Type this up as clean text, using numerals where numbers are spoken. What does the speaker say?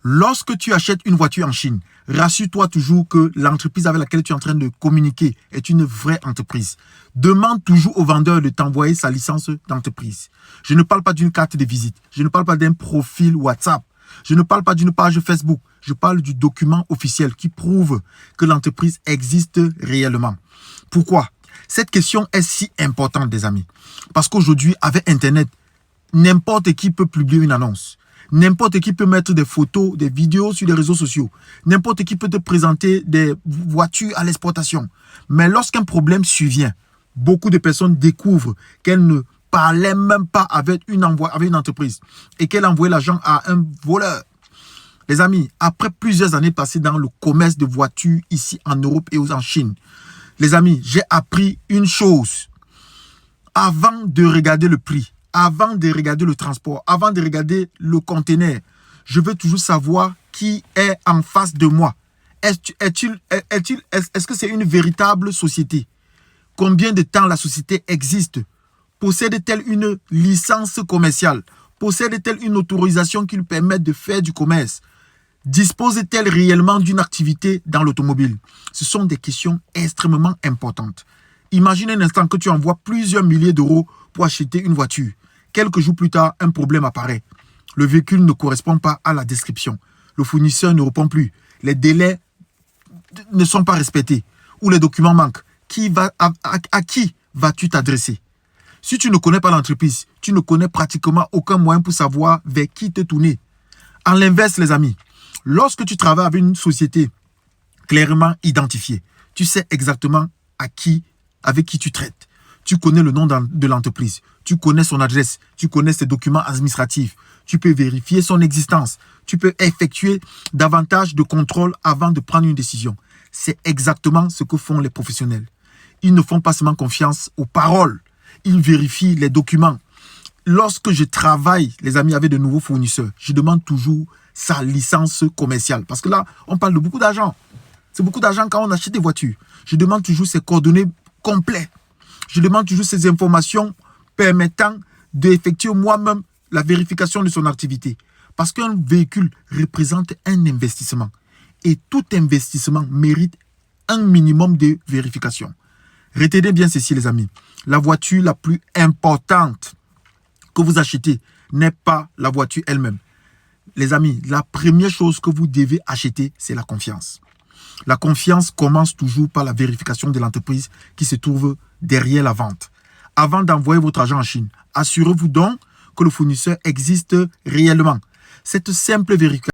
Lorsque tu achètes une voiture en Chine, rassure-toi toujours que l'entreprise avec laquelle tu es en train de communiquer est une vraie entreprise. Demande toujours au vendeur de t'envoyer sa licence d'entreprise. Je ne parle pas d'une carte de visite. Je ne parle pas d'un profil WhatsApp. Je ne parle pas d'une page Facebook. Je parle du document officiel qui prouve que l'entreprise existe réellement. Pourquoi? Cette question est si importante, des amis. Parce qu'aujourd'hui, avec Internet, n'importe qui peut publier une annonce. N'importe qui peut mettre des photos, des vidéos sur les réseaux sociaux. N'importe qui peut te présenter des voitures à l'exportation. Mais lorsqu'un problème survient, beaucoup de personnes découvrent qu'elles ne parlaient même pas avec une entreprise et qu'elles envoyaient l'argent à un voleur. Les amis, après plusieurs années passées dans le commerce de voitures ici en Europe et en Chine, les amis, j'ai appris une chose. Avant de regarder le prix, avant de regarder le transport, avant de regarder le conteneur, je veux toujours savoir qui est en face de moi. Est-ce que c'est une véritable société? Combien de temps la société existe? Possède-t-elle une licence commerciale? Possède-t-elle une autorisation qui lui permet de faire du commerce? Dispose-t-elle réellement d'une activité dans l'automobile? Ce sont des questions extrêmement importantes. Imagine un instant que tu envoies plusieurs milliers d'euros pour acheter une voiture. Quelques jours plus tard, un problème apparaît. Le véhicule ne correspond pas à la description. Le fournisseur ne répond plus. Les délais ne sont pas respectés. Ou les documents manquent. À qui vas-tu t'adresser? Si tu ne connais pas l'entreprise, tu ne connais pratiquement aucun moyen pour savoir vers qui te tourner. En l'inverse, les amis, lorsque tu travailles avec une société clairement identifiée, tu sais exactement avec qui tu traites. Tu connais le nom de l'entreprise, tu connais son adresse, tu connais ses documents administratifs, tu peux vérifier son existence, tu peux effectuer davantage de contrôles avant de prendre une décision. C'est exactement ce que font les professionnels. Ils ne font pas seulement confiance aux paroles, ils vérifient les documents. Lorsque je travaille, les amis, avec de nouveaux fournisseurs, je demande toujours sa licence commerciale. Parce que là, on parle de beaucoup d'argent. C'est beaucoup d'argent quand on achète des voitures. Je demande toujours ses coordonnées complètes. Je demande toujours ces informations permettant d'effectuer moi-même la vérification de son activité. Parce qu'un véhicule représente un investissement. Et tout investissement mérite un minimum de vérification. Retenez bien ceci, les amis. La voiture la plus importante que vous achetez n'est pas la voiture elle-même. Les amis, la première chose que vous devez acheter, c'est la confiance. La confiance commence toujours par la vérification de l'entreprise qui se trouve derrière la vente. Avant d'envoyer votre argent en Chine, assurez-vous donc que le fournisseur existe réellement. Cette simple vérification